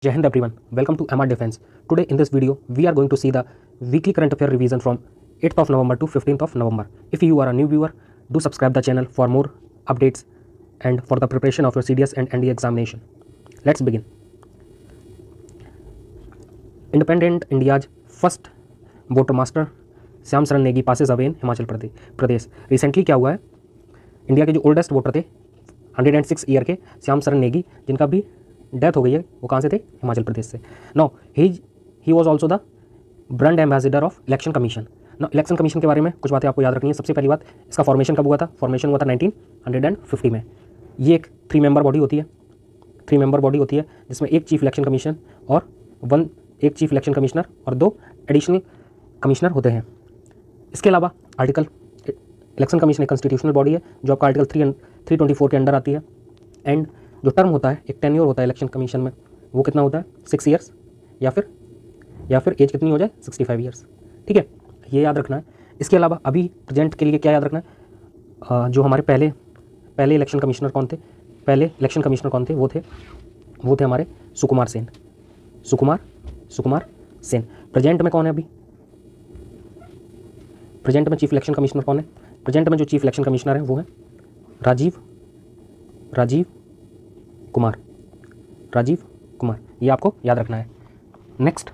Jai Hind everyone, welcome to MR Defense. Today in this video, we are going to see the weekly current affair revision from 8th of November to 15th of November. If you are a new viewer, do subscribe the channel for more updates and for the preparation of your CDS and ND examination. Let's begin. Independent India's first water master Shyam शरण Negi passes away in Himachal Pradesh. Recently क्या हुआ है, India के जो oldest voter थे 106 year के श्याम शरण नेगी, जिनका भी डेथ हो गई है, वो कहाँ से थे? हिमाचल प्रदेश से। No he was also the brand ambassador of election commission. No election commission के बारे में कुछ बातें आपको याद रखनी है। सबसे पहली बात, इसका फॉर्मेशन कब हुआ था? फॉर्मेशन हुआ था 1950 में। ये एक 3 मेंबर बॉडी होती है, 3 मेंबर बॉडी होती है जिसमें एक चीफ इलेक्शन कमीशन और एक चीफ इलेक्शन कमिश्नर और 2 एडिशनल कमिश्नर होते हैं। इसके अलावा आर्टिकल इलेक्शन कमीशन एक कॉन्स्टिट्यूशनल बॉडी है जो आपका आर्टिकल 324 के अंडर आती है। एंड जो टर्म होता है, एक टेन्योर होता है इलेक्शन कमीशन में, वो कितना होता है? 6 ईयर्स या फिर एज कितनी हो जाए? 65 ईयर्स। ठीक है, ये याद रखना है। इसके अलावा अभी प्रेजेंट के लिए क्या याद रखना है? जो हमारे पहले इलेक्शन कमिश्नर कौन थे? पहले इलेक्शन कमिश्नर कौन थे? वो थे हमारे सुकुमार सेन। प्रेजेंट में कौन है? अभी प्रेजेंट में चीफ इलेक्शन कमिश्नर कौन है? प्रेजेंट में जो चीफ इलेक्शन कमिश्नर है वो है राजीव कुमार। ये आपको याद रखना है। नेक्स्ट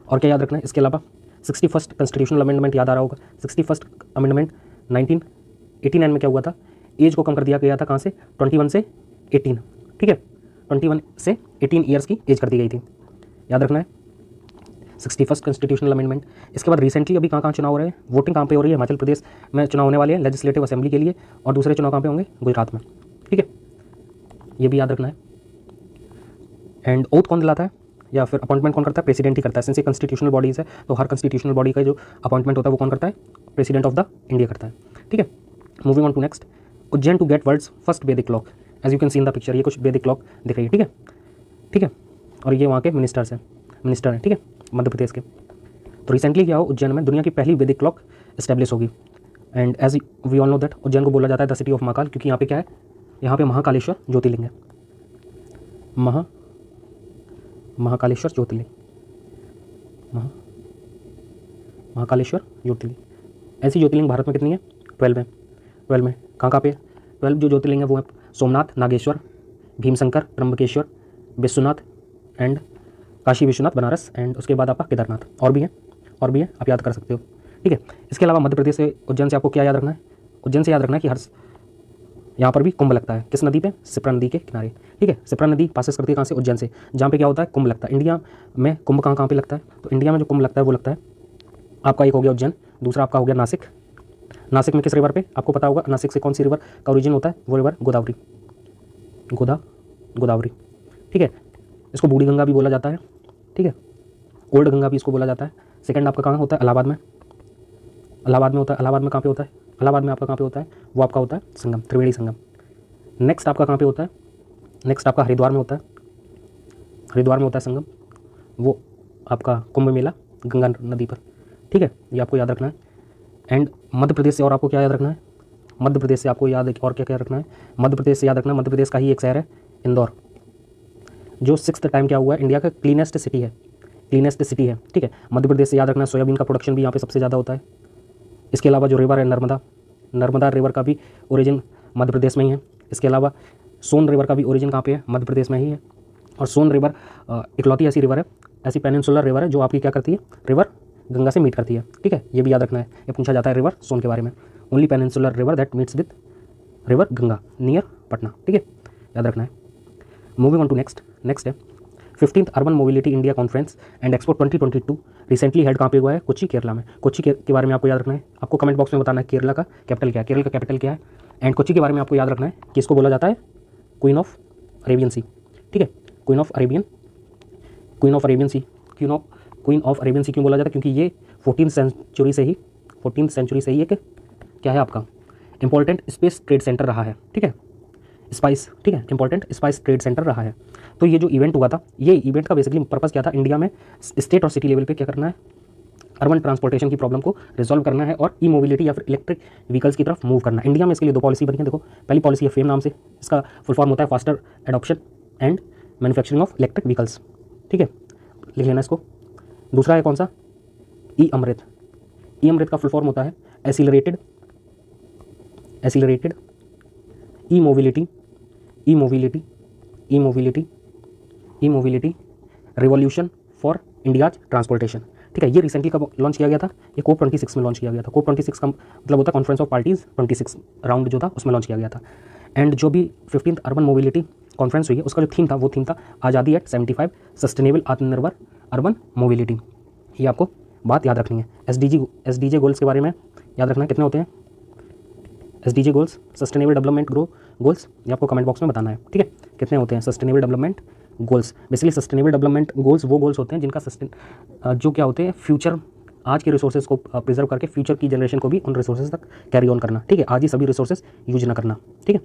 और क्या याद रखना है? इसके अलावा 61st कॉन्स्टिट्यूशनल अमेंडमेंट याद आ रहा होगा। 61st अमेंडमेंट 1989 में क्या हुआ था? एज को कम कर दिया गया था। कहाँ से? 21 से 18। ठीक है, 21 से 18 ईयर्स की एज कर दी गई थी, याद रखना है। 61st constitutional amendment. इसके बाद रिसेंटली अभी कहाँ चुनाव हो रहे हैं? वोटिंग कहाँ पे हो रही है? हिमाचल प्रदेश में चुनाव होने वाले हैं लेजिस्लेटिव असेंबली के लिए, और दूसरे चुनाव कहाँ पे होंगे? गुजरात में। ठीक है, ये भी याद रखना है। एंड ओथ कौन दिलाता है या फिर अपॉइंटमेंट कौन करता है? प्रेसिडेंट ही करता है। सिंस ये कॉन्स्टिट्यूशनल बॉडीज़ है तो हर कॉन्स्टिट्यूशनल बॉडी का जो अपॉइंटमेंट होता है वो कौन करता है? प्रेसिडेंट ऑफ द इंडिया करता है। ठीक है, moving on to next. Ujjain to get world's first Vedic clock, as you can see in the picture. ये कुछ वैदिक क्लॉक दिख रही है। ठीक है, और ये वहाँ के मिनिस्टर हैं। ठीक है, मध्य प्रदेश के। तो रिसेंटली क्या हो, उज्जैन में दुनिया की पहली वैदिक क्लॉक इस्टेब्लिश होगी। And as we all know that Ujjain को बोला जाता है द सिटी ऑफ महाकाल, क्योंकि यहाँ पे क्या है? यहाँ पे महाकालेश्वर ज्योतिर्लिंग है। महाकालेश्वर ज्योतिर्लिंग। ऐसी ज्योतिर्लिंग भारत में कितनी है? 12 में। कहाँ पे? 12 जो ज्योतिर्लिंग है वो है सोमनाथ, नागेश्वर, भीमशंकर, त्र्यंबकेश्वर, विश्वनाथ एंड काशी विश्वनाथ बनारस, एंड उसके बाद आपका केदारनाथ। और भी है, आप याद कर सकते हो। ठीक है, इसके अलावा मध्य प्रदेश से उज्जैन से आपको क्या याद रखना है? उज्जैन से याद रखना है कि यहाँ पर भी कुंभ लगता है। किस नदी पे? सिप्रा नदी के किनारे। ठीक है, सिप्रा नदी पासेस करती है कहाँ से? उज्जैन से, जहाँ पे क्या होता है? कुंभ लगता है। इंडिया में कुंभ कहाँ पे लगता है? तो इंडिया में जो कुंभ लगता है वो लगता है आपका, एक हो गया उज्जैन, दूसरा आपका हो गया नासिक में किस रिवर पे? आपको पता होगा नासिक से कौन सी रिवर का ओरिजिन होता है? वो रिवर गोदावरी। ठीक है, इसको बूढ़ी गंगा भी बोला जाता है। ठीक है, ओल्ड गंगा भी इसको बोला जाता है। सेकंड आपका कहाँ होता है? इलाहाबाद में होता है। इलाहाबाद में कहाँ पे होता है? इलाहाबाद में आपका कहाँ पे होता है? वो आपका होता है संगम, त्रिवेणी संगम। नेक्स्ट आपका कहाँ पे होता है? नेक्स्ट आपका हरिद्वार में होता है संगम, वो आपका कुंभ मेला गंगा नदी पर। ठीक है, ये आपको याद रखना है। एंड मध्य प्रदेश से और आपको क्या याद रखना है? मध्य प्रदेश से आपको याद और क्या रखना है? मध्य प्रदेश से याद रखना है, मध्य प्रदेश का ही एक शहर है इंदौर, जो 6th टाइम क्या हुआ है? इंडिया का क्लीनेस्ट सिटी है। ठीक है, मध्य प्रदेश से याद रखना है। सोयाबीन का प्रोडक्शन भी यहाँ पे सबसे ज़्यादा होता है। इसके अलावा जो रिवर है नर्मदा रिवर का भी ओरिजिन मध्य प्रदेश में ही है। इसके अलावा सोन रिवर का भी ओरिजिन कहाँ पे है? मध्य प्रदेश में ही है। और सोन रिवर इकलौती ऐसी रिवर है, ऐसी पेनिनसुलर रिवर है जो आपकी क्या करती है? रिवर गंगा से मीट करती है। ठीक है, ये भी याद रखना है। ये पूछा जाता है रिवर सोन के बारे में। Only peninsular river that meets with river Ganga near Patna. ठीक है, याद रखना है। मूविंग ऑन टू नेक्स्ट है 15th urban mobility India conference and expo 2022 recently head कहाँ पे हुआ है? कोच्चि, केरला में। कोच्चि के बारे में आपको याद रखना है। आपको कमेंट बॉक्स में बताना है केरल का कैपिटल क्या है। एंड कोच्चि के बारे में आपको याद रखना है कि इसको बोला जाता है क्वीन ऑफ अरेबियन सी। ठीक है, क्वीन ऑफ अरेबियन सी क्यों बोला जाता है? क्योंकि ये 14th सेंचुरी से ही एक क्या है आपका इंपॉर्टेंट स्पेस ट्रेड सेंटर रहा है। ठीक है, इंपॉर्टेंट स्पाइस ट्रेड सेंटर रहा है। तो ये जो इवेंट हुआ था, ये इवेंट का बेसिकली पर्पस क्या था? इंडिया में स्टेट और सिटी लेवल पे क्या करना है? अर्बन ट्रांसपोर्टेशन की प्रॉब्लम को रिजॉल्व करना है और ई मोबिलिटी या फिर इलेक्ट्रिक व्हीकल्स की तरफ मूव करना है। इंडिया में इसके लिए 2 पॉलिसी बनी है। देखो, पहली पॉलिसी है फेम नाम से, इसका फुल फॉर्म होता है faster adoption and manufacturing of electric vehicles, ठीक है, लिख लेना इसको। दूसरा है कौन सा, ई अमृत। ई अमृत का फुल फॉर्म होता है accelerated E mobility revolution for India's transportation, ठीक है। ये रिसेंटली कब लॉन्च किया गया था, ये कोप 26 में लॉन्च किया गया था। कोप 26 का मतलब होता है कॉन्फ्रेंस ऑफ पार्टीज 26 राउंड जो था उसमें लॉन्च किया गया था। एंड जो भी 15th अर्बन मोबिलिटी कॉन्फ्रेंस हुई है उसका जो थीम था वो थीम था आज़ादी एट 75 सस्टेनेबल आत्मनिर्भर अर्बन मोबिलिटी। ये आपको बात याद रखनी है। एसडीजे गोल्स के बारे में याद रखना है, कितने होते हैं SDJ goals, sustainable development goals, ये आपको कमेंट बॉक्स में बताना है, ठीक है, कितने होते हैं sustainable development goals. Basically sustainable development goals वो गोल्स होते हैं जिनका जो क्या होते हैं फ्यूचर, आज के रिसोर्सेज को प्रिजर्व करके फ्यूचर की जनरेशन को भी उन रिसोर्सेज तक कैरी ऑन करना, ठीक है, आज ही सभी रिसोर्सेज यूज ना करना, ठीक है।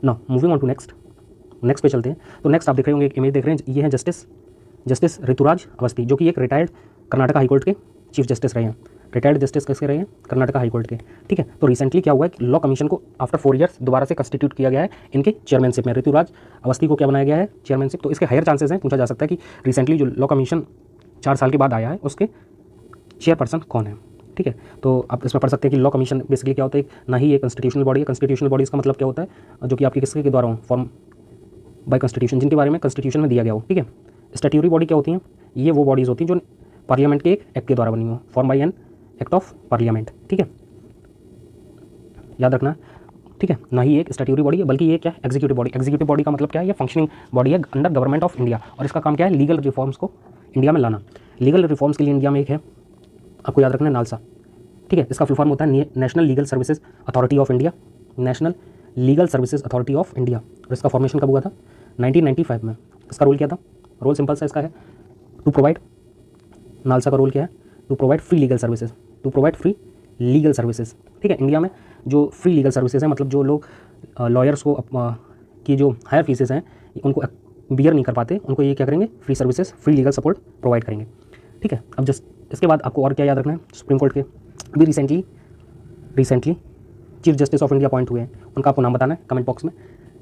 Now moving on to next पे चलते हैं। तो नेक्स्ट आप देख रहे होंगे, एक इमेज देख रहे हैं, ये है जस्टिस ऋतुराज अवस्थी, जो कि एक रिटायर्ड कर्नाटक हाईकोर्ट के चीफ जस्टिस रहे हैं। रिटायर्ड जस्टिस कैसे रहे हैं, कर्नाटक हाईकोर्ट के, ठीक है। तो रिसेंटली क्या हुआ है कि लॉ कमीशन को आफ्टर 4 ईयर्स दोबारा से कंस्टिट्यूट किया गया है इनके चेयरमैनशिप में। ऋतुराज अवस्थी को क्या बनाया गया है, चेयरमैनशिप। तो इसके हायर चांसेस हैं, पूछा जा सकता है कि रिसेंटली जो लॉ कमीशन 4 साल के बाद आया है उसके चेयरपर्सन कौन है, ठीक है। तो आप इसमें पढ़ सकते हैं कि लॉ कमीशन बेसिकली क्या होता है, ना ही ये कंस्टिट्यूशनल बॉडी है। कंस्टिट्यूशनल बॉडी इसका मतलब क्या होता है, जो कि आपके किसके के द्वारा हो, फॉर्म बाय कॉन्स्टिट्यूशन, जिनके बारे में कॉन्स्टिट्यूशन में दिया गया हो, ठीक है। स्टैट्यूटरी बॉडी क्या होती हैं, ये वो बॉडीज़ होती हैं जो पार्लियामेंट के एक एक्ट के द्वारा बनी हो, form by an act of parliament, ठीक है, याद रखना, ठीक है। ना ही एक स्टैट्यूटरी बॉडी है बल्कि ये क्या है, एग्जीक्यूटिव बॉडी। एग्जीक्यूटिव बॉडी का मतलब क्या है, ये फंक्शनिंग बॉडी है अंडर गवर्नमेंट ऑफ इंडिया, और इसका काम क्या है, लीगल रिफॉर्म्स को इंडिया में लाना। लीगल रिफॉर्म्स के लिए इंडिया में एक है, आपको याद रखना है, नालसा, ठीक है। इसका फुल फॉर्म होता है national legal services authority of India, national legal services authority of India. और इसका फॉर्मेशन कब हुआ था, 1995 में। इसका रोल क्या था, रोल सिंपल सा इसका है, टू प्रोवाइड, नालसा का रोल क्या है, to provide free legal services, to provide free legal services, ठीक है। इंडिया में जो फ्री लीगल सर्विसेज हैं, मतलब जो लोग लॉयर्स को की जो हायर फीसेस हैं उनको बियर नहीं कर पाते, उनको ये क्या करेंगे, free services, free legal support provide करेंगे, ठीक है। अब जस्ट इसके बाद आपको और क्या याद रखना है, सुप्रीम कोर्ट के अभी recently chief justice of India appoint हुए हैं, उनका आपको नाम बताना है कमेंट बॉक्स में,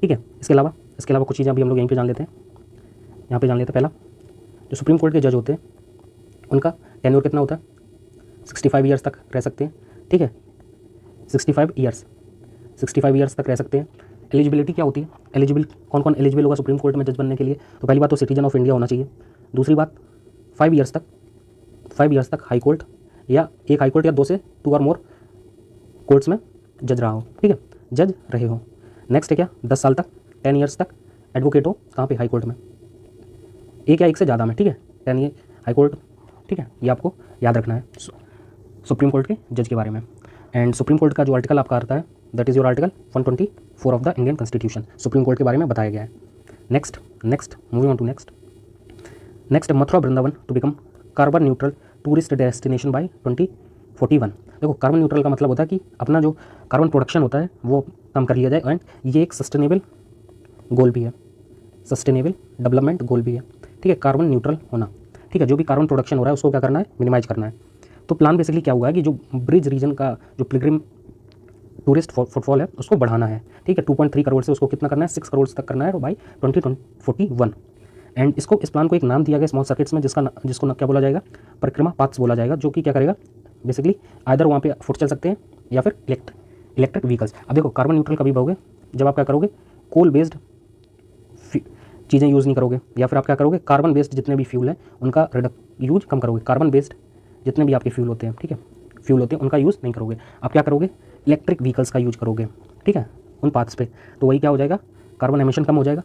ठीक है। इसके अलावा कुछ चीज़ें अभी हम लोग यहीं पे जान लेते हैं, यहाँ पे जान लेते हैं। पहला, जो सुप्रीम कोर्ट के जज होते हैं उनका टेन्योर कितना होता है, 65 ईयर्स तक रह सकते हैं, ठीक है, 65 ईयर्स तक रह सकते हैं। एलिजिबिलिटी क्या होती है, कौन एलिजिबल होगा सुप्रीम कोर्ट में जज बनने के लिए, तो पहली बात तो सिटीजन ऑफ इंडिया होना चाहिए। दूसरी बात 5 ईयर्स तक हाई कोर्ट या एक हाई कोर्ट या 2 से 2 और मोर कोर्ट्स में जज रहा हो, ठीक है, जज रहे हो। नेक्स्ट है क्या, 10 साल तक 10 ईयर्स तक एडवोकेट हो, कहाँ पे, हाई कोर्ट में, एक या एक से ज़्यादा में, ठीक है, 10 ईयर हाई कोर्ट, ठीक है, ये आपको याद रखना है सुप्रीम कोर्ट के जज के बारे में। एंड सुप्रीम कोर्ट का जो आर्टिकल आपका आता है that is your article 124 of the Indian constitution, supreme court के बारे में बताया गया है। Next moving on to next Mathura Vrindavan to become carbon neutral tourist destination by 2041। देखो, कार्बन न्यूट्रल का मतलब होता है कि अपना जो कार्बन प्रोडक्शन होता है वो कम कर लिया जाए, एंड ये एक सस्टेनेबल गोल भी है, सस्टेनेबल डेवलपमेंट गोल भी है, ठीक है, कार्बन न्यूट्रल होना, ठीक है। जो भी कार्बन प्रोडक्शन हो रहा है उसको क्या करना है, मिनिमाइज करना है। तो प्लान बेसिकली क्या हुआ है कि जो ब्रिज रीजन का जो पिलग्रिम टूरिस्ट फुटफॉल है उसको बढ़ाना है, ठीक है, 2.3 करोड़ से उसको कितना करना है, 6 करोड़ तक करना है बाई 2041। एंड इस प्लान को एक नाम दिया गया स्मॉल सर्किट्स में, जिसको क्या बोला जाएगा, परिक्रमा पाथ्स बोला जाएगा, जो कि क्या करेगा बेसिकली आइदर वहाँ पे फुट चल सकते हैं या फिर इलेक्ट्रिक व्हीकल्स। अब देखो, कार्बन न्यूट्रल कभी होगे, जब आप क्या करोगे, कोल बेस्ड चीज़ें यूज़ नहीं करोगे, या फिर आप क्या करोगे, कार्बन बेस्ड जितने भी फ्यूल हैं उनका यूज कम करोगे। कार्बन बेस्ड जितने भी आपके फ्यूल होते हैं, ठीक है, फ्यूल होते हैं उनका यूज़ नहीं करोगे, आप क्या करोगे, इलेक्ट्रिक व्हीकल्स का यूज करोगे, ठीक है, उन पाथ्स पे। तो वही क्या हो जाएगा, कार्बन एमिशन कम हो जाएगा,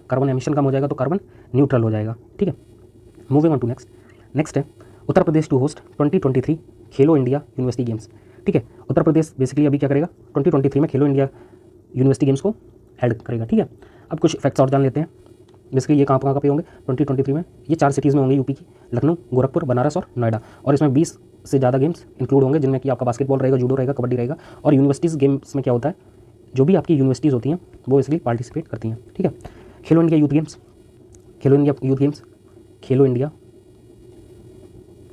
तो कार्बन न्यूट्रल हो जाएगा, ठीक है। मूविंग ऑन टू नेक्स्ट है Uttar Pradesh to host 2023 Khelo India university games, ठीक है। उत्तर प्रदेश बेसिकली अभी क्या करेगा, 2023 में खेलो इंडिया यूनिवर्सिटी गेम्स को ऐड करेगा, ठीक है। अब कुछ फैक्ट्स और जान लेते हैं। बेसिकली ये कहाँ पे होंगे 2023 में, ये 4 सिटीज़ में होंगे यूपी की, लखनऊ, गोरखपुर, बनारस और नोएडा। और इसमें 20 से ज़्यादा गेम्स इंक्लूड होंगे, जिनमें कि आपका बास्केटबॉल रहेगा, जूडो रहेगा, कबड्डी रहेगा। और यूनिवर्सिटीज़ गेम्स में क्या होता है, जो भी आपकी यूनिवर्सिटीज़ होती हैं वो बेसिकली पार्टिसिपेट करती हैं, ठीक है। खेलो इंडिया यूथ गेम्स, खेलो इंडिया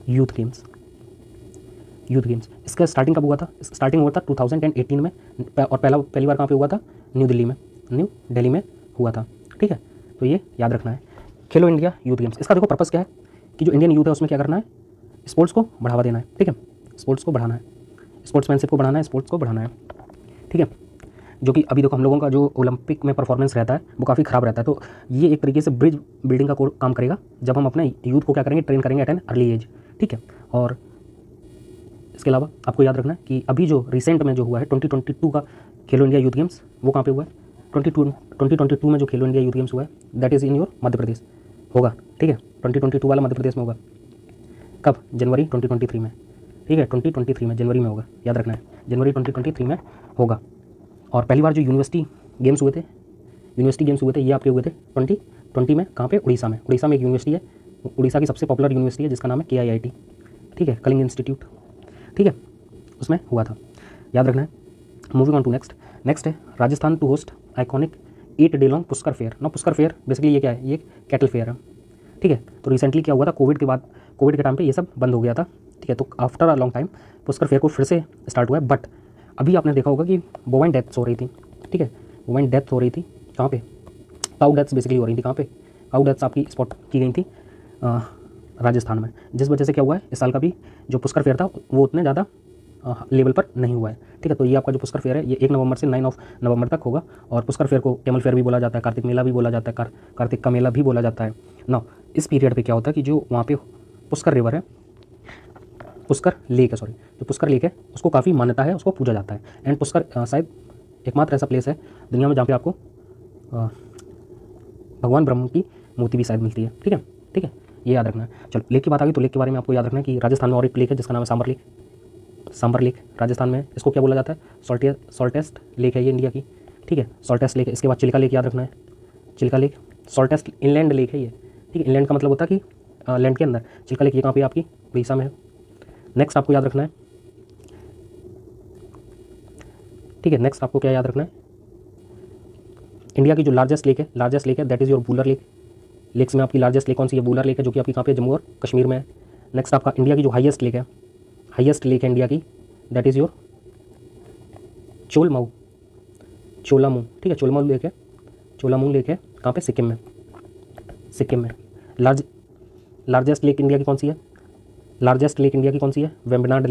यूथ गेम्स, इसका स्टार्टिंग कब हुआ था, स्टार्टिंग हुआ था 2018 में, और पहली बार कहाँ पे हुआ था, न्यू दिल्ली में हुआ था, ठीक है। तो ये याद रखना है। खेलो इंडिया यूथ गेम्स, इसका देखो पर्पज़ क्या है कि जो इंडियन यूथ है उसमें क्या करना है, स्पोर्ट्स को बढ़ावा देना है, ठीक है, स्पोर्ट्स को बढ़ाना है, स्पोर्ट्समैनशिप को बढ़ाना है, स्पोर्ट्स को बढ़ाना है, ठीक है। जो कि अभी देखो हम लोगों का जो ओलंपिक में परफॉर्मेंस रहता है वो काफ़ी ख़राब रहता है, तो ये एक तरीके से ब्रिज बिल्डिंग का काम करेगा जब हम अपने यूथ को क्या करेंगे, ट्रेन करेंगे एट एन अर्ली एज, ठीक है। और इसके अलावा आपको याद रखना है कि अभी जो रिसेंट में जो हुआ है 2022 का खेलो इंडिया यूथ गेम्स, वो कहाँ पे हुआ है, 2022 में जो खेलो इंडिया यूथ गेम्स हुआ है that is in your Madhya Pradesh होगा, ठीक है। 2022 वाला मध्य प्रदेश में होगा, कब, जनवरी 2023 में, ठीक है, 2023 में जनवरी में होगा, याद रखना है, जनवरी 2023 में होगा। और पहली बार जो यूनिवर्सिटी गेम्स हुए थे ये आपके हुए थे 2020 में, कहाँ पे, उड़ीसा में एक यूनिवर्सिटी है, उड़ीसा की सबसे पॉपुलर यूनिवर्सिटी है जिसका नाम है KIIT, ठीक है, कलिंग इंस्टीट्यूट, ठीक है, उसमें हुआ था, याद रखना है। मूविंग ऑन टू नेक्स्ट है Rajasthan to host iconic 8 day long Pushkar fair. ना पुष्कर फेयर बेसिकली ये क्या है, ये कैटल फेयर है, ठीक है। तो रिसेंटली क्या हुआ था, कोविड के टाइम पे ये सब बंद हो गया था, ठीक है। तो after a long time Pushkar fair को फिर से स्टार्ट हुआ है, बट अभी आपने देखा होगा कि बोवाइन डेथ्स हो रही थी, ठीक है, बोवाइन डेथ हो रही थी, कहाँ पे, काउ डेथ्स बेसिकली हो रही थी, कहाँ पे, काउ डेथ्स आपकी स्पॉट की गई थी राजस्थान में, जिस वजह से क्या हुआ है, इस साल का भी जो पुष्कर फेयर था वो उतने ज़्यादा लेवल पर नहीं हुआ है, ठीक है। तो ये आपका जो पुष्कर फेयर है ये 1 नवंबर से 9 नवंबर तक होगा, और पुष्कर फेयर को कैमल फेयर भी बोला जाता है, कार्तिक मेला भी बोला जाता है, कार्तिक का मेला भी बोला जाता है ना। इस पीरियड पे क्या होता है कि जो वहाँ पे पुष्कर रिवर है, पुष्कर लेक है, सॉरी, जो पुष्कर लेक है उसको काफ़ी मान्यता है, उसको पूजा जाता है। एंड पुष्कर शायद एकमात्र ऐसा प्लेस है दुनिया में जहाँ पे आपको भगवान ब्रह्म की मूर्ति भी शायद मिलती है, ठीक है, ठीक है, ये याद रखना है। चलो लेक की बात आ गई तो लेक के बारे में आपको याद रखना है कि राजस्थान में और एक लेक है जिसका नाम है सांबर लेक राजस्थान में, इसको क्या बोला जाता है, सॉल्टेस्ट लेक है ये इंडिया की, ठीक है, सॉल्टेस्ट लेक है। इसके बाद चिल्का लेक याद रखना है, चिल्का लेक सॉल्टेस्ट इनलैंड लेक है ये, ठीक है, इनलैंड का मतलब होता है कि लैंड के अंदर, चिल्का लेक ये कहाँ पे आपकी उड़ीसा में है। नेक्स्ट आपको याद रखना है, ठीक है, नेक्स्ट आपको क्या याद रखना है, इंडिया की जो लार्जेस्ट लेक है that is your Wular lake. Lakes में आपकी लार्जेस्ट लेक कौन सी है, वूलर लेक है, जो कि आपकी कहाँ पे, जम्मू और कश्मीर में है। नेक्स्ट आपका इंडिया की जो हाईएस्ट लेक है इंडिया की दैट इज़ योर चोलामऊ, ठीक है, चोलामऊ लेक है कहाँ पे, सिक्किम में। लार्जेस्ट लेक इंडिया की कौन सी है, वेम्बनाड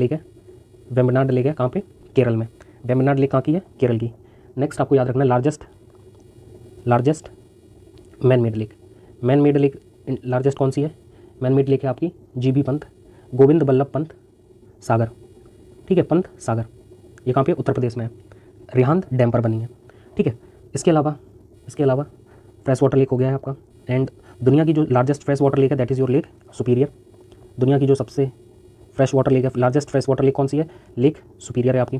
लेक है कहाँ पे, केरल में, वेम्बनाड लेक कहाँ की है, केरल की। नेक्स्ट आपको याद रखना है largest man made lake largest कौन सी है, मैन मेड लेक है आपकी GB पंत, गोविंद बल्लभ पंत सागर, ठीक है, पंत सागर, ये कहाँ पे, उत्तर प्रदेश में है, रिहांद डैम पर बनी है, ठीक है। इसके अलावा फ्रेश वाटर लेक हो गया है आपका। एंड दुनिया की जो लार्जेस्ट फ्रेश वाटर लेक है that is your lake superior, दुनिया की जो सबसे फ्रेश वाटर लेक है, लार्जेस्ट फ्रेश वाटर लेक कौन सी है, लेक सुपीरियर है आपकी,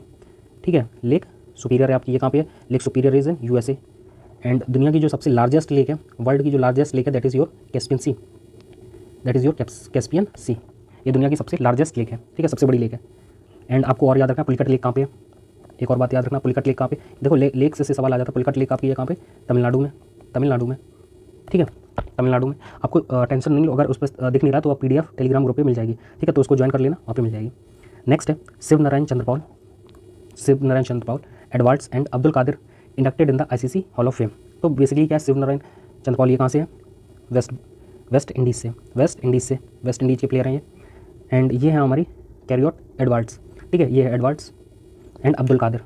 ठीक है, लेक सुपीरियर है आपकी, ये कहाँ पे है, lake superior is in USA। And दुनिया की जो सबसे लार्जेस्ट लेक है, वर्ल्ड की जो लार्जेस्ट लेक है दैट इज़ योर कैस्पियन सी, ये दुनिया की सबसे लार्जेस्ट लेक है, ठीक है, सबसे बड़ी लेक है। एंड आपको और याद रखना पुलिकट लेक कहाँ पे है, एक और बात याद रखना, पुलिकट लेक कहाँ पे, देखो लेक से सवाल आ जाता है, पुलिकट लेक आपकी है कहाँ पे, तमिलनाडु में, ठीक है, तमिलनाडु में। आपको टेंशन नहीं लो, अगर उस पर दिख नहीं रहा तो आप PDF टेलीग्राम ग्रुप पे मिल जाएगी, ठीक है, तो उसको ज्वाइन कर लेना, वहाँ पे मिल जाएगी। नेक्स्ट है Shivnarine Chanderpaul Edwards and Abdul Qadir inducted in the ICC hall of fame. तो बेसिकली क्या है, शिव नारायण चंद्र पॉल ये कहाँ से है, वेस्ट इंडीज़ के प्लेयर हैं ये। एंड ये है हमारी कैरियोट एडवर्ड्स, ठीक है, ये है Edwards and Abdul Qadir,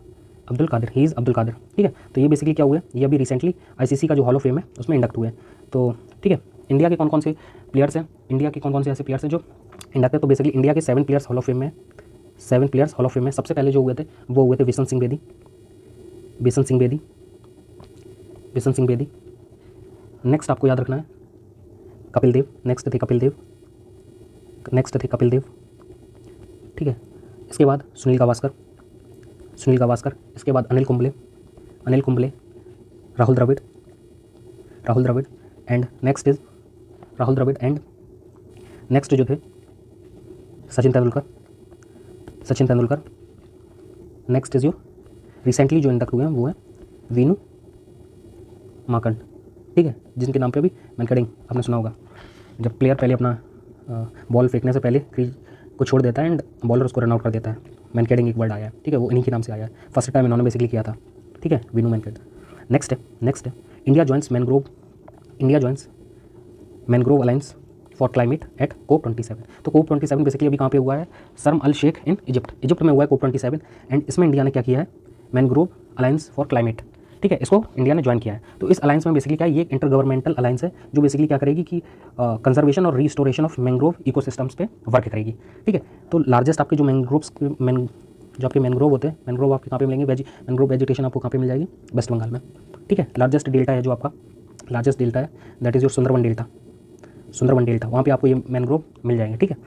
he is Abdul Qadir, ठीक है। तो ये बेसिकली क्या हुआ है, ये अभी रिसेंटली ICC का जो हॉल ऑफ फेम है उसमें इंडक्ट हुए हैं। तो ठीक है, इंडिया के कौन से प्लेयर्स हैं, ऐसे प्लेयर्स हैं जो इंडक्ट है, तो बेसिकली इंडिया के 7 प्लेयर्स हॉल ऑफ फेम में, 7 प्लेयर्स हॉल ऑफ फेम में। सबसे पहले जो हुए थे वो हुए थे बिशन सिंह बेदी। नेक्स्ट आपको याद रखना है कपिल देव, नेक्स्ट थे कपिल देव, ठीक है। इसके बाद सुनील गावस्कर, इसके बाद अनिल कुंबले, राहुल द्रविड़ एंड नेक्स्ट जो थे Sachin Tendulkar. Next is your recently जो इंडक्ट हुए हैं वो है वीनू माकंड, ठीक है, जिनके नाम पे अभी मैनकडिंग आपने सुना होगा। जब प्लेयर पहले अपना बॉल फेंकने से पहले क्रीज को छोड़ देता है एंड बॉलर उसको रन आउट कर देता है, मैनकडिंग एक वर्ड आया है, ठीक है, वो इन्हीं के नाम से आया है, फर्स्ट टाइम इन्होंने बेसिकली किया था, ठीक है, वीनू मैनकड। नेक्स्ट है India joins mangrove alliance for climate at COP27। तो COP27 बेसिकली अभी कहाँ पे हुआ है? शर्म अल शेख इन इजिप्ट में हुआ है COP27। एंड इसमें इंडिया ने क्या किया है? मैनग्रोव अलायंस फॉर क्लाइमेट, ठीक है, इसको इंडिया ने ज्वाइन किया है। तो इस अलायंस में बेसिकली क्या है? ये इंटर गवर्नमेंटल अलायंस है जो बेसिकली क्या करेगी कि कंजर्वेशन और रिस्टोरेशन ऑफ मैंग्रोव इकोसिस्टम्स पे वर्क करेगी, ठीक है। तो लार्जेस्ट आपके जो जो आपके मैंग्रोव होते हैं, मैंग्रोव आपके कहाँ पे मिलेंगे? मैंग्रोव वेजिटेशन आपको कहाँ पे मिल जाएगी? वेस्ट बंगाल में, ठीक है। लार्जेस्ट डेल्टा है जो आपका लार्जेस्ट डेल्टा है, that is your Sundarban delta, वहाँ पे आपको ये मैंग्रोव मिल जाएंगे, ठीक है।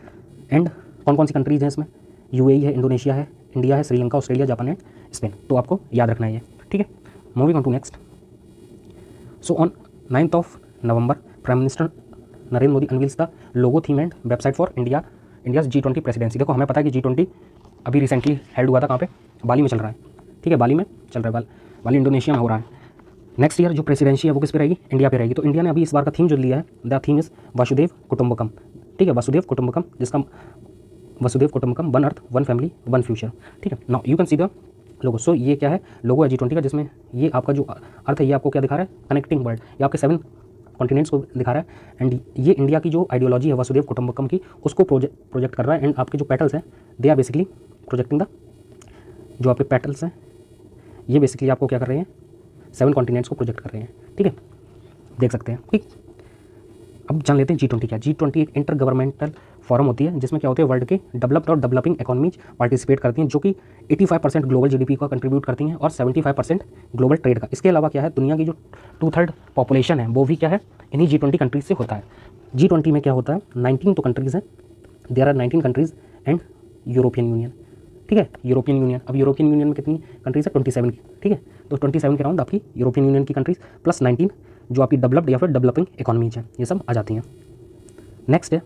एंड कौन कौन सी कंट्रीज़ हैं इसमें? UAE है, इंडोनेशिया है, इंडिया है, Sri Lanka, Australia, Japan and Spain. तो आपको याद रखना है ये, ठीक है। Moving on to next. So on 9th of November, prime minister Narendra Modi unveils the logo theme and website for India's G20 presidency. देखो हमें पता है कि G20 अभी रिसेंटली हेल्ड हुआ था, कहाँ पे? बाली में चल रहा है, ठीक है, बाली में चल रहा है, बाली इंडोनेशिया में हो रहा है। नेक्स्ट ईयर जो प्रेसिडेंसी है वो किस पे रहेगी? इंडिया पे रहेगी। तो इंडिया ने अभी इस बार का थीम जो लिया है, the theme is Vasudhaiva Kutumbakam, ठीक है, वासुदेव कुटुंबकम, जिसका Vasudhaiva Kutumbakam, one earth one family one future, ठीक है। Now you can see the logo. So ये क्या है? लोगो है G20 का, जिसमें ये आपका जो अर्थ है ये आपको क्या दिखा रहा है? कनेक्टिंग वर्ल्ड, ये आपके 7 कॉन्टिनेंट्स को दिखा रहा है। एंड ये इंडिया की जो आइडियोलॉजी है वसुदेव कुटुंबकम की, उसको प्रोजेक्ट कर रहा है। एंड आपके जो पेटल्स हैं they are basically projecting the, जो आपके पेटल्स हैं ये बेसिकली आपको क्या कर रहे हैं? 7 कॉन्टिनेंट्स को प्रोजेक्ट कर रहे हैं, ठीक है, देख सकते हैं, ठीक। अब जान लेते हैं G20 क्या। G20 एक इंटर गवर्नमेंटल फॉरम होती है जिसमें क्या होते हैं? वर्ल्ड के डेवलप्ड और डेवलपिंग इकोनॉमीज पार्टिसिपेट करती हैं, जो कि 85% ग्लोबल GDP का कंट्रीब्यूट करती हैं और 75% ग्लोबल ट्रेड का। इसके अलावा क्या है? दुनिया की जो 2/3 पॉपुलेशन है वो भी क्या है? इन्हीं G20 कंट्रीज से होता है। G20 में क्या होता है? 19 तो कंट्रीज़ हैं, there are 19 countries and European Union, ठीक है, यूरोपियन यूनियन। अब यूरोपियन यूनियन में कितनी कंट्रीज़ है? 27 की, ठीक है। तो 27 के राउंड आपकी यूरोपियन यूनियन की कंट्रीज़ प्लस 19 जो आपकी डेवलप्ड या फिर डेवलपिंग इकोनॉमीज हैं, ये सब आ जाती हैं। नेक्स्ट है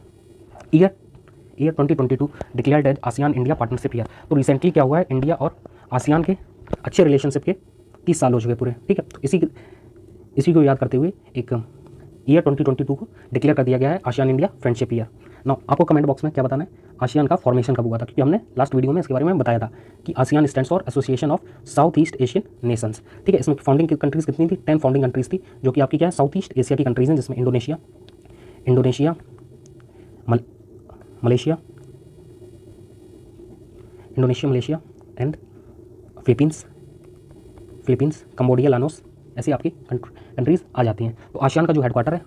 year 2022 declared as ASEAN India partnership year. तो रिसेंटली क्या हुआ है? इंडिया और आसियान के अच्छे रिलेशनशिप के 30 साल हो चुके पूरे, ठीक है। तो इसी को याद करते हुए एक ईयर 2022 को डिक्लेयर कर दिया गया है ASEAN India friendship year. Now आपको कमेंट बॉक्स में क्या बताना है? आसियान का फॉर्मेशन कब हुआ था? क्योंकि हमने लास्ट वीडियो में इसके बारे में बताया था कि ASEAN stands for association of south east Asian Nations, ठीक है। इसमें फाउंडिंग कंट्रीज कितनी थी? 10 फाउंडिंग कंट्रीज थी, जो कि आपकी क्या है? साउथ ईस्ट एशिया की कंट्रीज हैं, जिसमें Indonesia, Malaysia and Philippines, Cambodia, Llanos, ऐसी आपकी कंट्रीज़ आ जाती हैं। तो आसियान का जो हेडक्वार्टर है,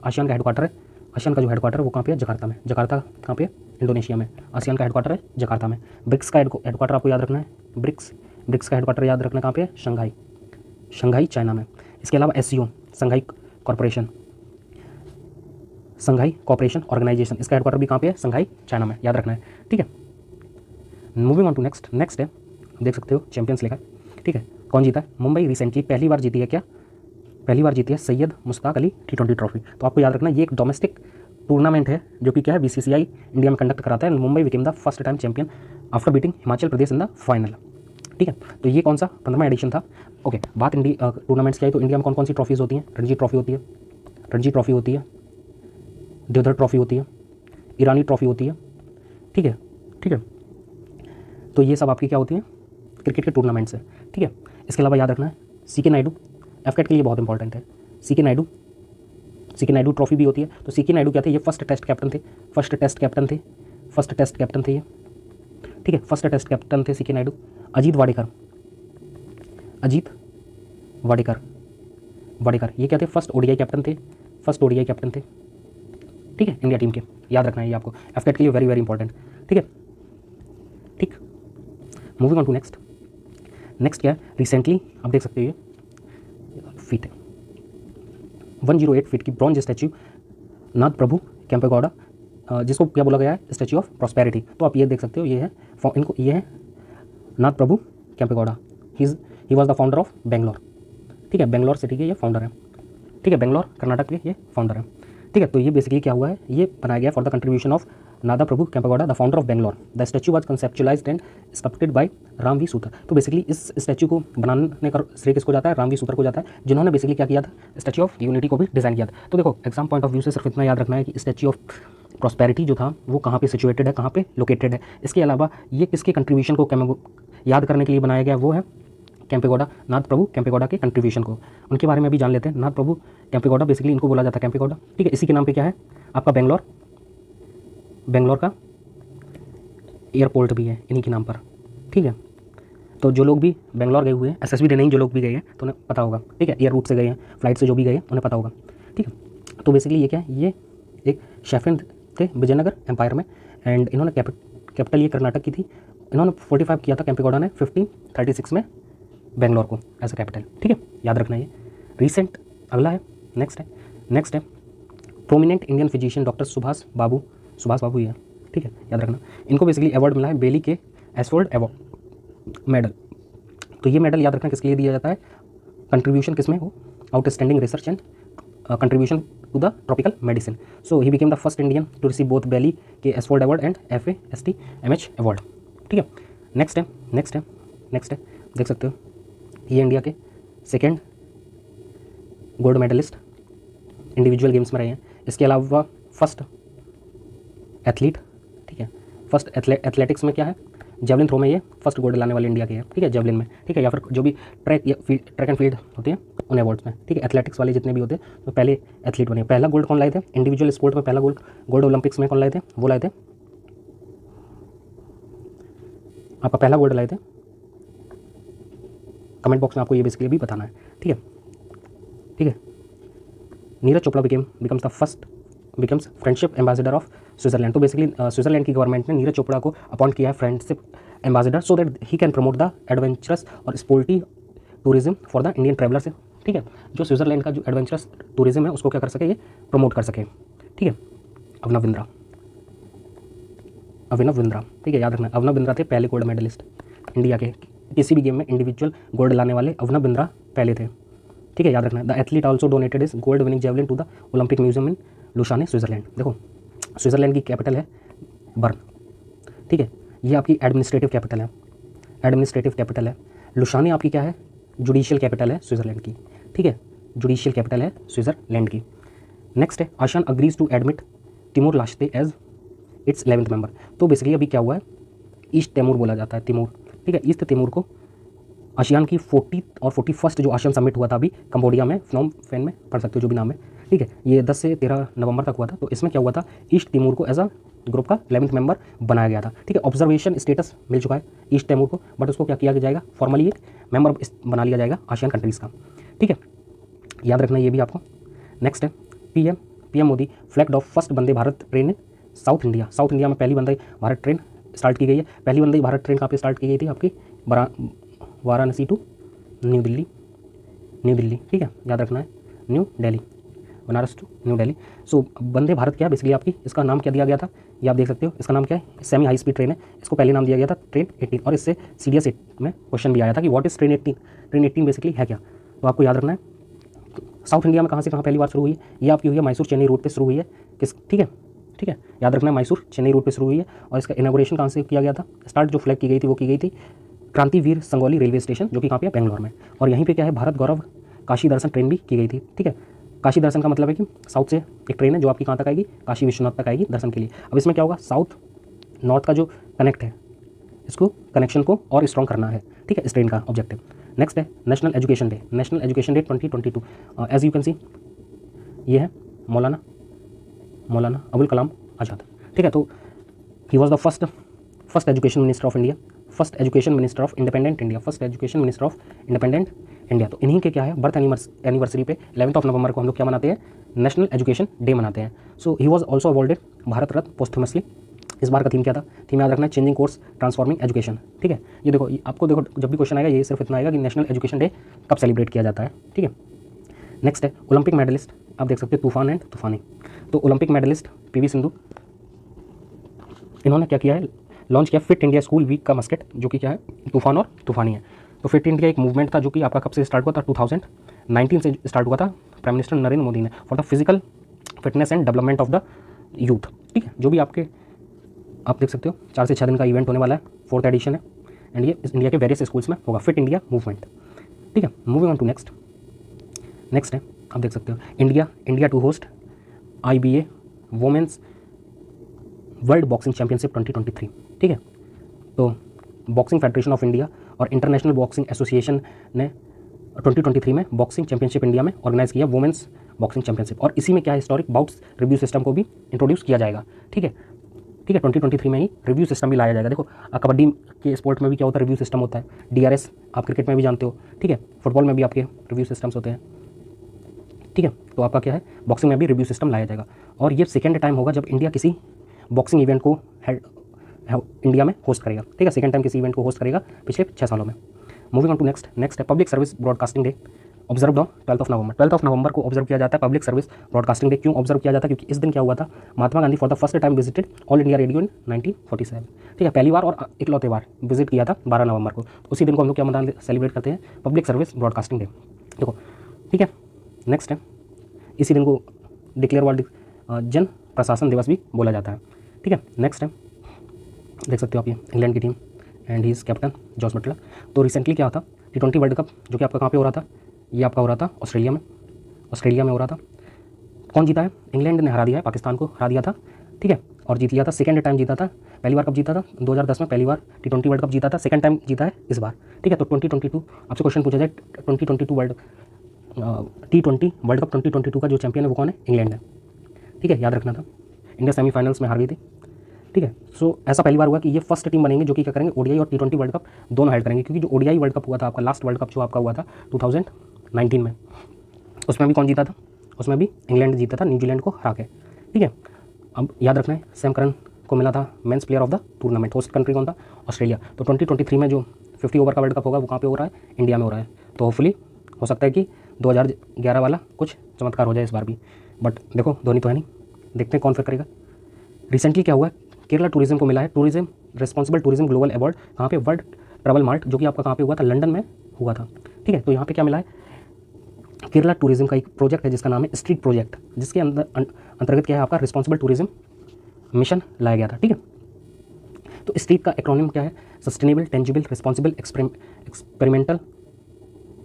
वो कहाँ पे है? जकार्ता में। जकार्ता कहाँ पे है? इंडोनेशिया में। आसियान का हेडक्वार्टर है जकार्ता में। ब्रिक्स का हेडक्वार्टर आपको याद रखना है, ब्रिक्स का हेडक्वार्टर याद रखना कहाँ पे है? शंघाई चाइना में। इसके अलावा SCO, संघाई कोऑपरेशन ऑर्गेनाइजेशन, इसका हेडक्वार्टर भी कहाँ पे है? संघाई चाइना में, याद रखना है, ठीक है। मूविंग ऑन टू नेक्स्ट है, देख सकते हो चैंपियंस लिखा है, ठीक है। कौन जीता है? मुंबई रिसेंटली पहली बार जीती है सैयद मुश्ताक अली T20 ट्रॉफी। तो आपको याद रखना ये एक डोमेस्टिक टूर्नामेंट है जो कि क्या है? BCCI इंडिया में कंडक्ट कराता है। Mumbai became the first time champion after beating Himachal Pradesh in the final, ठीक है। तो ये कौन सा 15वां एडिशन था? ओके, बात टूर्नामेंट्स की आई तो इंडिया में कौन सी ट्रॉफीज़ होती हैं? रणजी ट्रॉफी होती है, देवधर ट्रॉफी होती है, ईरानी ट्रॉफी होती है, ठीक है। तो ये सब आपकी क्या होती हैं? क्रिकेट के टूर्नामेंट्स है, ठीक है। इसके अलावा याद रखना है CK नायडू, FCAT के लिए बहुत इंपॉर्टेंट है। CK नायडू ट्रॉफी भी होती है। तो CK नायडू क्या थे? ये फर्स्ट टेस्ट कैप्टन थे ये, ठीक है, फर्स्ट टेस्ट कैप्टन थे CK नायडू। अजीत वाडेकर ये क्या थे? फर्स्ट ODI कैप्टन थे, ठीक है, इंडिया टीम के, याद रखना है ये आपको, FCAT के लिए वेरी वेरी इंपॉर्टेंट, ठीक है, ठीक। मूविंग ऑन टू नेक्स्ट क्या है? रिसेंटली आप देख सकते हो ये फीट है 108 फीट की bronze statue Nadaprabhu Kempegowda, जिसको क्या बोला गया है? Statue of prosperity. तो आप ये देख सकते हो, ये है Nadaprabhu Kempegowda, he was the founder of Bangalore, ठीक है, बेंगलोर सिटी के ये फाउंडर है, ठीक है, बेंगलोर कर्नाटक के ये फाउंडर है, ठीक है। तो ये बेसिकली क्या हुआ है? ये बनाया गया for the contribution of Nadaprabhu Kempegowda, the founder of Bangalore. The statue was conceptualised and sculpted by Ram V Sutar. तो बेसिकली इस स्टैच्यू को बनाने का श्रेय किसको जाता है? राम वी सूतर को जाता है, जिन्होंने बेसिकली क्या किया था? स्टैच्यू ऑफ यूनिटी को भी डिज़ाइन किया था। तो देखो एग्जाम पॉइंट ऑफ व्यू से सिर्फ इतना याद रखना है कि स्टैच्यू ऑफ प्रॉस्पेरिटी जो था वो कहाँ पे सिचुएटेड है, कहाँ पे लोकेटेड है। इसके अलावा ये किसके कंट्रीब्यूशन को याद करने के लिए बनाया गया? वो है केम्पेगौड़ा, नाथ प्रभु केम्पेगौड़ा के कंट्रीब्यूशन को, उनके बारे में भी जान लेते हैं। नाथ प्रभु केम्पेगौड़ा, बेसिकली इनको बोला जाता है केम्पेगौड़ा, ठीक है। इसी के नाम पे क्या है आपका बेंगलोर का एयरपोर्ट भी है इन्हीं के नाम पर, ठीक है। तो जो लोग भी बेंगलोर गए हुए हैं, एसएसबी देने जो लोग भी गए हैं तो उन्हें पता होगा, ठीक है। एयर रूट से गए हैं, फ्लाइट से जो भी गए हैं उन्हें पता होगा, ठीक है। तो बेसिकली ये क्या है, ये एक शेफिन थे विजयनगर एम्पायर में, एंड इन्होंने कैपिटल ये कर्नाटक की थी। इन्होंने 45 किया था केम्पेगौड़ा ने 1536 में बेंगलोर को एज अ कैपिटल, ठीक है, याद रखना ये। रिसेंट अगला है, नेक्स्ट है prominent Indian physician doctor Subhash Babu ही है, ठीक है, याद रखना। इनको बेसिकली अवार्ड मिला है बेली के एसफोर्ड अवार्ड मेडल। तो ये मेडल याद रखना किसके लिए दिया जाता है, कंट्रीब्यूशन किसमें हो, outstanding research and contribution to the tropical medicine. So he became the first Indian to receive both Bailey K Ashford award and FAST-MH award, ठीक है। नेक्स्ट है देख सकते हो, ये इंडिया के second gold medallist individual games में रहे हैं। इसके अलावा फर्स्ट एथलीट, ठीक है, फर्स्ट एथलेटिक्स में क्या है, जेवलिन थ्रो में ये फर्स्ट गोल्ड लाने वाले इंडिया के हैं, ठीक है, जेवलिन में, ठीक है, या फिर जो भी ट्रैक एंड फील्ड होते हैं उन अवार्ड्स में, ठीक है। एथलेटिक्स वाले जितने भी होते हैं तो पहले एथलीट बने। पहला गोल्ड कौन लाए थे इंडिविजुअल स्पोर्ट में, पहला गोल्ड ओलंपिक्स में कौन लाए थे, वो लाए थे आपका पहला गोल्ड लाए थे, कमेंट बॉक्स में आपको ये बेसिकली भी बताना है, ठीक है। Neeraj Chopra becomes friendship ambassador of Switzerland. तो बेसिकली स्विट्जरलैंड की गवर्नमेंट ने नीरज चोपड़ा को अपॉइंट किया है friendship ambassador, so that he can promote the adventurous और sporty tourism for the Indian travellers, ठीक है। जो स्विट्जरलैंड का जो एडवेंचरस टूरिज्म है उसको क्या कर सके, ये प्रमोट कर सके, ठीक है। अभिनव बिंद्रा, ठीक है, याद रखना। अभिनव बिंद्रा थे पहले गोल्ड मेडलिस्ट इंडिया के, किसी भी गेम में इंडिविजुअल गोल्ड लाने वाले अभिनव बिंद्रा पहले थे, ठीक है, याद रखना। The athlete also donated is gold winning javelin to the Olympic museum in Lausanne Switzerland. देखो स्विट्जरलैंड की कैपिटल है बर्न, ठीक है, ये आपकी एडमिनिस्ट्रेटिव कैपिटल है। लुशाने आपकी क्या है, जुडिशियल कैपिटल है स्विट्जरलैंड की, ठीक है, जुडिशियल कैपिटल है स्विट्जरलैंड की। नेक्स्ट है ASEAN agrees to admit Timor Leste as its 11th member. तो बेसिकली अभी क्या हुआ है, ईस्ट तिमोर बोला जाता है, तिमोर, ठीक है, ईस्ट तिमोर को आसियान की 40 और 41 जो आसियान समिट हुआ था अभी कंबोडिया में, फ्नोम फेन में, पढ़ सकते हो जो भी नाम है, ठीक है, ये 10 से 13 नवंबर तक हुआ था। तो इसमें क्या हुआ था, ईस्ट तिमोर को एज अ ग्रुप का 11th मेंबर बनाया गया था, ठीक है। ऑब्जर्वेशन स्टेटस मिल चुका है ईस्ट तिमोर को, बट उसको क्या किया जाएगा, फॉर्मली एक मेंबर बना लिया जाएगा आसियान कंट्रीज़ का, ठीक है, याद रखना ये भी आपको। नेक्स्ट है PM Modi flagged of first Vande Bharat train in south India में पहली वंदे भारत ट्रेन स्टार्ट की गई है। पहली वंदे भारत ट्रेन कहाँ पे स्टार्ट की गई थी, आपकी वाराणसी टू न्यू दिल्ली, ठीक है, याद रखना है, न्यू दिल्ली, बनारस टू न्यू दिल्ली। सो वंदे भारत क्या है बेसिकली आपकी, इसका नाम क्या दिया गया था, ये आप देख सकते हो, इसका नाम क्या है, सेमी हाई स्पीड ट्रेन है, इसको पहले नाम दिया गया था ट्रेन 18, और इससे CDS में क्वेश्चन भी आया था कि व्हाट इज ट्रेन 18 बेसिकली है क्या, तो आपको याद रखना है। साउथ इंडिया में कहाँ से कहाँ पहली बार शुरू हुई है, ये आपकी हुई है मैसूर चेन्नई रूट पे शुरू हुई है, ठीक है, याद रखना है, मैसूर चेन्नई रूट पे शुरू हुई है। और इसका इनॉग्रेशन कहाँ से किया गया था, स्टार्ट जो फ्लैग की गई थी वो की गई थी क्रांतिवीर संगौली रेलवे स्टेशन, जो कि कहाँ पे है, बेंगलोर में। और यहीं पे क्या है, भारत गौरव काशी दर्शन ट्रेन भी की गई थी, ठीक है। काशी दर्शन का मतलब है कि साउथ से एक ट्रेन है जो आपकी कहाँ तक आएगी, काशी विश्वनाथ तक आएगी दर्शन के लिए। अब इसमें क्या होगा, साउथ नॉर्थ का जो कनेक्ट है, इसको कनेक्शन को और स्ट्रॉन्ग करना है, ठीक है, इस ट्रेन का ऑब्जेक्टिव। नेक्स्ट है national education day 2022। As you can see ये है मौलाना अबुल कलाम आज़ाद, ठीक है। तो he was the first education minister of India, first education minister of independent India. तो इन्हीं के क्या है, बर्थ एनिवर्सरी पे 11 नवंबर को हम लोग क्या मनाते हैं, नेशनल एजुकेशन डे मनाते हैं। So he was also awarded Bharat Ratna posthumously. इस बार का थीम क्या था, थीम याद रखना है, चेंजिंग कोर्स ट्रांसफॉर्मिंग एजुकेशन, ठीक है। ये देखो, आपको देखो जब भी क्वेश्चन आएगा ये सिर्फ इतना आएगा कि नेशनल एजुकेशन डे कब सेलिब्रेट किया जाता है, ठीक है। नेक्स्ट है ओलंपिक मेडलिस्ट, आप देख सकते हो तूफान एंड तूफानी। तो ओलंपिक मेडलिस्ट PV सिंधु, इन्होंने क्या किया है, लॉन्च किया फिट इंडिया स्कूल वीक का मस्केट, जो कि क्या है, तूफान और तूफानी है। तो फिट इंडिया एक मूवमेंट था जो कि आपका कब से स्टार्ट हुआ था, 2019 से स्टार्ट हुआ था, प्राइम मिनिस्टर नरेंद्र मोदी ने, for the physical fitness and development of the youth, ठीक है। जो भी आपके आप देख सकते हो 4 से 6 दिन का इवेंट होने वाला है, 4th एडिशन है, एंड ये इंडिया के वेरियस स्कूल्स में होगा, फिट इंडिया मूवमेंट, ठीक है। मूविंग ऑन टू नेक्स्ट है, आप देख सकते हो India to host IBA women's world boxing championship 2023, ठीक है। तो बॉक्सिंग फेडरेशन ऑफ इंडिया और इंटरनेशनल बॉक्सिंग एसोसिएशन ने 2023 में बॉक्सिंग चैंपियनशिप इंडिया में ऑर्गेनाइज किया, वुमेंस बॉक्सिंग चैंपियनशिप। और इसी में क्या है, हिस्टोरिक बाउट्स रिव्यू सिस्टम को भी इंट्रोड्यूस किया जाएगा। ठीक है, 2023 में ही रिव्यू सिस्टम भी लाया जाएगा। देखो कबड्डी के स्पोर्ट में भी क्या होता है, रिव्यू सिस्टम होता है। DRS आप क्रिकेट में भी जानते हो। ठीक है, फुटबॉल में भी आपके रिव्यू सिस्टम्स होते हैं। ठीक है, तो आपका क्या है, बॉक्सिंग में भी रिव्यू सिस्टम लाया जाएगा। और ये सेकेंड टाइम होगा जब इंडिया किसी बॉक्सिंग इवेंट को इंडिया में होस्ट करेगा। ठीक है, सेकेंड टाइम किसी इवेंट को होस्ट करेगा पिछले 6 सालों में। मूविंग ऑन टू नेक्स्ट है public service broadcasting day observe on 12 November. 12 नवंबर को ऑब्जर्व किया जाता है पब्लिक सर्विस ब्रॉडकास्टिंग डे। क्यों ऑब्जर्व किया जाता है, क्योंकि इस दिन क्या हुआ था, Mahatma Gandhi for the first time visited All India Radio इन 1947। ठीक है, पहली बार और इकलौते बार विजिट किया था 12 नवंबर को। तो उसी दिन को हम लोग क्या मनाते सेलिब्रेट करते हैं, पब्लिक सर्विस ब्रॉडकास्टिंग डे। देखो ठीक है, नेक्स्ट है, इसी दिन को डिक्लेयर वर्ल्ड जन प्रशासन दिवस भी बोला जाता है। ठीक है, नेक्स्ट है, देख सकते हो आप ये इंग्लैंड की team and he is captain Jos Buttler. तो रिसेंटली क्या था, T20 वर्ल्ड कप जो कि आपका कहाँ पे हो रहा था, ये आपका हो रहा था ऑस्ट्रेलिया में हो रहा था। कौन जीता है, इंग्लैंड ने हरा दिया है, पाकिस्तान को हरा दिया था। ठीक है, और जीत लिया था, सेकेंड टाइम जीता था। पहली बार कब जीता था, 2010 में पहली बार T20 वर्ल्ड कप जीता था, सेकेंड टाइम जीता है इस बार। ठीक है, तो 2022 आपसे क्वेश्चन पूछा जाए, T20 वर्ल्ड कप 2022 का जो चैंपियन है वो कौन है, इंग्लैंड है। ठीक है, याद रखना था। इंडिया सेमीफाइनल्स में हार गई थी। ठीक है, सो ऐसा पहली बार हुआ कि ये फर्स्ट टीम बनेंगे जो कि क्या करेंगे, ODI और T20 वर्ल्ड कप दोनों हेल्ड करेंगे। क्योंकि जो ODI वर्ल्ड कप हुआ था आपका, लास्ट वर्ल्ड कप जो आपका हुआ था 2019 में, उसमें भी कौन जीता था, उसमें भी इंग्लैंड जीता था न्यूजीलैंड को हरा के। ठीक है, अब याद रखना है, सैम करन को मिला था men's player of the tournament. Host country कौन था, ऑस्ट्रेलिया। तो 2023 में जो 50 ओवर का वर्ल्ड कप होगा वो कहाँ पे हो रहा है, इंडिया में हो रहा है। तो होपफुली हो सकता है कि 2011 वाला कुछ चमत्कार हो जाए इस बार भी। बट देखो धोनी तो है नहीं, देखते हैं कौन फिर करेगा। रिसेंटली क्या हुआ है, केरला टूरिज्म को मिला है tourism responsible tourism global award. कहाँ पे, वर्ल्ड ट्रैवल मार्ट, जो कि आपका कहाँ पे हुआ था, लंदन में हुआ था। ठीक है, तो यहाँ पे क्या मिला है, केरला टूरिज्म का एक प्रोजेक्ट है जिसका नाम है स्ट्रीट प्रोजेक्ट, जिसके अंतर्गत क्या है आपका, रिस्पॉन्सिबल टूरिज्म मिशन लाया गया था। ठीक है, तो स्ट्रीट का एक्रोनिम क्या है, sustainable, tangible, responsible, experimental,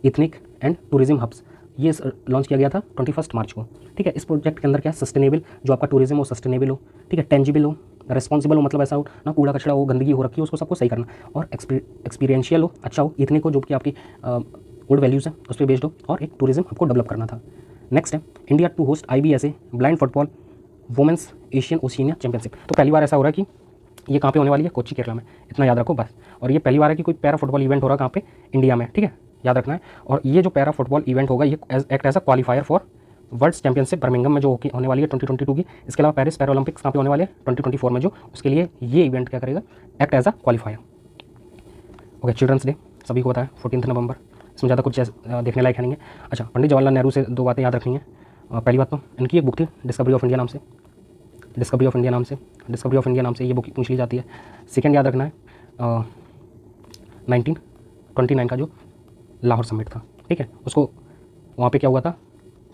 ethnic and tourism hubs. ये लॉन्च किया गया था 21 मार्च को। ठीक है, इस प्रोजेक्ट के अंदर क्या है, सस्टेनेबल, जो आपका टूरिज्म हो सस्टेनेबल हो। ठीक है, टेंजिबल हो, रिस्पॉन्सिबल हो, मतलब ऐसा हो ना कूड़ा कचरा हो, गंदगी हो रखी हो, उसको सबको सही करना। और एक्सपीरियंशियल हो, अच्छा हो। इथनिक हो, जो कि आपकी ओल्ड वैल्यूज़ है उस पर बेस्ड हो, और एक टूरिज्म आपको डेवलप करना था। नेक्स्ट है, India to host IBSA blind football women's Asian Oceania championship. तो पहली बार ऐसा हो रहा है कि ये कहाँ पे होने वाली है, कोच्चि केरला में, इतना याद रखो बस। और ये पहली बार है कि कोई पैरा फुटबॉल इवेंट हो रहा है कहाँ पे, इंडिया में। ठीक है, याद रखना है। और ये जो पैरा फुटबॉल इवेंट होगा ये act as a qualifier for world championship Birmingham में जो होने वाली है 2022 की। इसके अलावा पेरिस पैरा ओलंपिक्स कहाँ पे होने वाले हैं, 2024 में, जो उसके लिए ये इवेंट क्या करेगा, act as a qualifier. Okay, children's day सभी को पता है 14 नवंबर, इसमें ज़्यादा कुछ देखने लायक है नहीं है। अच्छा, पंडित जवाहरलाल नेहरू से 2 बातें याद रखनी है। पहली बात तो इनकी एक बुक थी डिस्कवरी ऑफ इंडिया नाम से, डिस्कवरी ऑफ इंडिया नाम से ये बुक पूछ ली जाती है। सेकेंड याद रखना है 1929 का जो लाहौर समिट था। ठीक है, उसको वहाँ पे क्या हुआ था,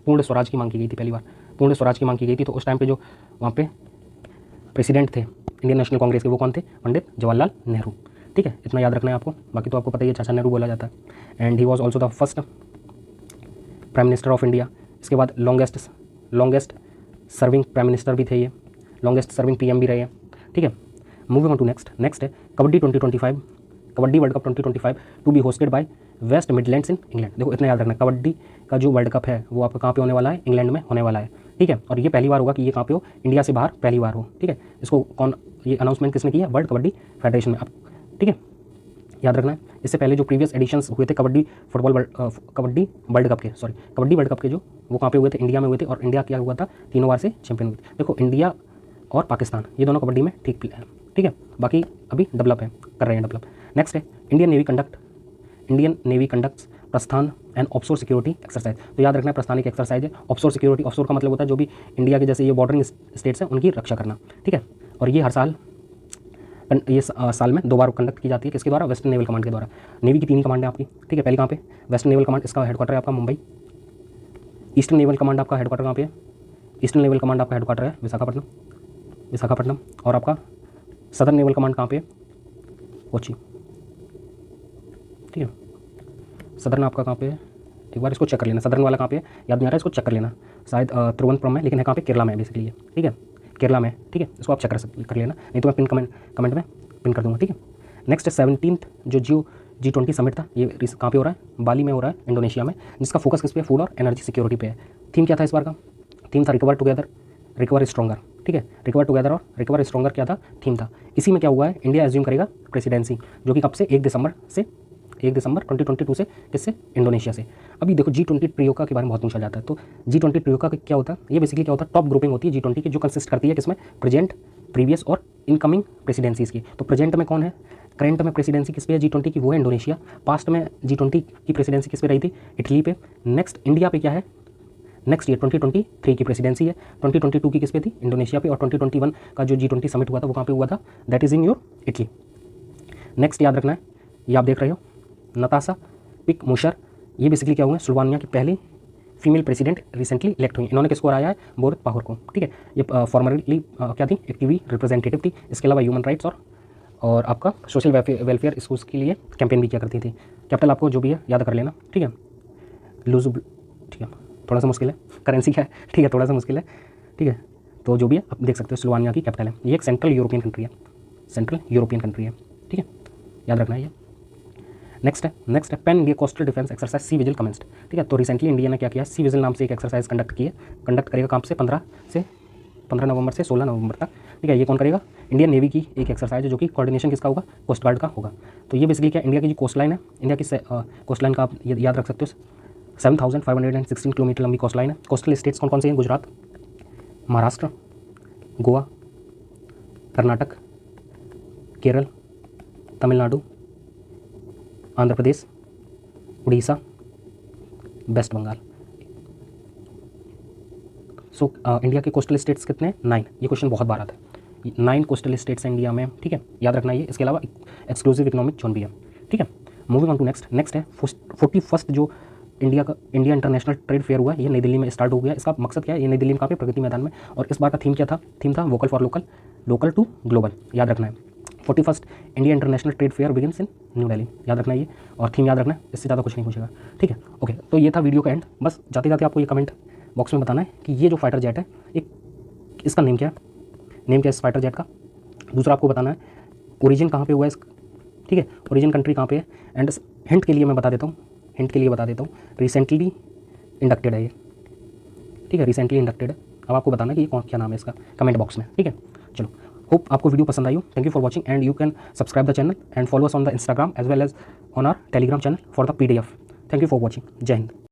पूर्ण स्वराज की मांग की गई थी, पहली बार पूर्ण स्वराज की मांग की गई थी। तो उस टाइम पे जो वहाँ पे प्रेसिडेंट थे इंडियन नेशनल कांग्रेस के, वो कौन थे, पंडित जवाहरलाल नेहरू। ठीक है, इतना याद रखना है आपको, बाकी तो आपको पता ही है, चाचा नेहरू बोला जाता है। And he was also the first prime minister of India. इसके बाद लॉन्गेस्ट सर्विंग प्राइम मिनिस्टर भी थे ये, लॉन्गेस्ट सर्विंग PM भी रहे हैं। ठीक है, मूविंग ऑन टू नेक्स्ट है kabaddi 2025, kabaddi world cup 2025 to be hosted by West Midlands in England. देखो इतना याद रखना, कबड्डी का जो वर्ल्ड कप है वो आपका कहाँ पे होने वाला है, इंग्लैंड में होने वाला है। ठीक है, और ये पहली बार होगा कि ये कहाँ पे हो, इंडिया से बाहर पहली बार हो। ठीक है, इसको कौन, ये अनाउंसमेंट किसने किया, वर्ल्ड कबड्डी फेडरेशन में। ठीक है, याद रखना है, इससे पहले जो प्रीवियस एडिशंस हुए थे कबड्डी वर्ल्ड कप के जो वो कहाँ पे हुए थे, इंडिया में हुए थे। और इंडिया क्या हुआ था, 3 बार से चैंपियन हुए थे। देखो इंडिया और पाकिस्तान ये दोनों कबड्डी में ठीक है। ठीक है, बाकी अभी डेवलप है, कर रहे हैं डेवलप। नेक्स्ट है इंडियन नेवी कंडक्ट्स प्रस्थान एंड ऑफशोर सिक्योरिटी एक्सरसाइज। तो याद रखना है, प्रस्थान एक एक्सरसाइज है, ऑफशोर सिक्योरिटी, ऑफशोर का मतलब होता है जो भी इंडिया के जैसे ये बॉर्डरिंग स्टेट्स हैं उनकी रक्षा करना। ठीक है, और ये हर साल साल में 2 बार कंडक्ट की जाती है, किसके द्वारा, वेस्टर्न नेवल कमांड के द्वारा। नेवी की 3 ही कमांड है आपकी। ठीक है, पहली कहाँ पे, वेस्टर्न नेवल कमांड, इसका हेडक्वार्टर है आपका मुंबई। ईस्टर्न नेवल कमांड आपका हेडक्वार्टर कहाँ पे है, ईस्टर्न नेवल कमांड आपका हेडक्वार्टर है विशाखापट्टनम। और आपका सदर्न नेवल कमांड कहाँ पे है, कोची। ठीक है, सदर्न आपका कहाँ पे है, एक बार इसको चेक कर लेना, सदर्न वाला कहाँ पे है याद नहीं आ रहा है, इसको चेक कर लेना, शायद तिरुवनंतपुरम में, लेकिन है कहाँ पे, केरला में बेसिकली। ठीक है, केरला में। ठीक है, इसको आप चेक कर लेना, नहीं तो मैं कमेंट में पिन कर दूंगा। ठीक है, नेक्स्ट है 17th जो G20 समिट था, ये कहाँ पे हो रहा है, बाली में हो रहा है, इंडोनेशिया में, जिसका फोकस किस पे है, फूड और एनर्जी सिक्योरिटी पे है। थीम क्या था इस बार का, थीम था रिकवर टुगेदर, रिकवर स्ट्रॉन्गर, ठीक है, रिकवर टुगेदर और रिकवर स्ट्रॉन्गर क्या था, थीम था। इसी में क्या हुआ है, इंडिया एज्यूम करेगा प्रेसिडेंसी, जो कि कब से, 1 दिसंबर 2022 से, किससे, इंडोनेशिया से। अभी देखो G20 ट्रियोका के बारे में बहुत पूछा जाता है, तो G20 ट्रियोका क्या होता है, ये बेसिकली क्या होता है, टॉप ग्रुपिंग होती है G20 की, जो कंसिस्ट करती है किसमें, प्रेजेंट, प्रीवियस और इनकमिंग प्रेसिडेंसीज की। तो प्रेजेंट में कौन है, करंट में प्रेसिडेंसी किस पे है G20 की, वो है इंडोनेशिया। पास्ट में G20 की प्रेसिडेंसी किस पे रही थी, इटली पे। नेक्स्ट इंडिया पे क्या है, नेक्स्ट ये 2023 की प्रेसिडेंसी है, 2022 की किस पे थी, इंडोनेशिया पे, और 2021 का जो G20 समिट हुआ था वो कहाँ पे हुआ था, that is in your Italy. Next याद रखना है, ये आप देख रहे हो नताशा पिक मुशर, ये बेसिकली क्या हुआ है, स्लोवानिया की पहली फीमेल प्रेसिडेंट रिसेंटली इलेक्ट हुई। इन्होंने किसको हराया है, बोरुत पाहोर को, ठीक है। ये फॉर्मरली क्या थी, एक टीवी रिप्रेजेंटेटिव थी। इसके अलावा ह्यूमन राइट्स और आपका सोशल वेलफेयर इशूज़ के लिए कैंपेन भी किया करती थी। कैपिटल आपको जो भी है याद कर लेना, ठीक है। लूज, ठीक है, थोड़ा सा मुश्किल है, करेंसी क्या है, ठीक है, थोड़ा सा मुश्किल है, ठीक है। तो जो भी है आप देख सकते हो, स्लोवानिया की कैपिटल है। ये एक सेंट्रल यूरोपियन कंट्री है, सेंट्रल यूरोपियन कंट्री है, ठीक है, याद रखना है ये। नेक्स्ट है pan India coastal defence exercise sea vigil commenced, ठीक है। तो रिसेंटली इंडिया ने क्या किया, सी विजिल नाम से एक एक्सरसाइज कंडक्ट करेगा कहाँ से, 15 नवंबर से 16 नवंबर तक, ठीक है। ये कौन करेगा, इंडियन नेवी की एक एक्सरसाइज है, जो कि कोऑर्डिनेशन किसका होगा, कोस्ट गार्ड का होगा। तो ये बेसिकली क्या, इंडिया की जो कोस्ट लाइन है, इंडिया की कोस्ट लाइन का आप याद रख सकते हो, 7516 किलोमीटर लंबी कोस्ट लाइन है। कोस्टल स्टेट्स कौन कौन से हैं, Gujarat, Maharashtra, Goa, Karnataka, Kerala, Tamil Nadu, Andhra Pradesh, Orissa, West Bengal. So India के कोस्टल स्टेट्स कितने हैं, 9। ये क्वेश्चन बहुत बार आता है, 9 कोस्टल स्टेट्स हैं इंडिया में, ठीक है, याद रखना ये। इसके अलावा एक्सक्लूसिव इकोनॉमिक जोन भी है, ठीक है। मूविंग ऑन टू नेक्स्ट है 41st जो इंडिया इंटरनेशनल ट्रेड फेयर हुआ है, ये नई दिल्ली में स्टार्ट हो गया। इसका मकसद क्या है, ये नई दिल्ली में कहाँ पे, प्रगति मैदान में। और इस बार का थीम क्या था, थीम था vocal for local, local to global, याद रखना है। 41st India international trade fair begins in New Delhi, याद रखना ये। और थीम याद रखना है, इससे ज़्यादा कुछ नहीं पूछेगा, ठीक है, ओके। तो ये था वीडियो का एंड। बस जाते जाते आपको ये कमेंट बॉक्स में बताना है कि ये जो फाइटर जेट है, एक इसका नेम क्या है, नेम क्या है इस फाइटर जेट का। दूसरा आपको बताना है ओरिजिन कहाँ पे हुआ है इसका, ठीक है, ओरिजिन कंट्री कहाँ पे है। एंड हिंट के लिए मैं बता देता हूँ, रिसेंटली इंडक्टेड है ये, ठीक है, रिसेंटली इंडक्टेड है। अब आपको बताना है कि ये क्या नाम है इसका, कमेंट बॉक्स में, ठीक है। चलो, होप आपको वीडियो पसंद आई हो। Thank you for watching and you can subscribe the channel and follow us on the Instagram as well as on our Telegram channel for the PDF। Thank you for watching, जय हिंद।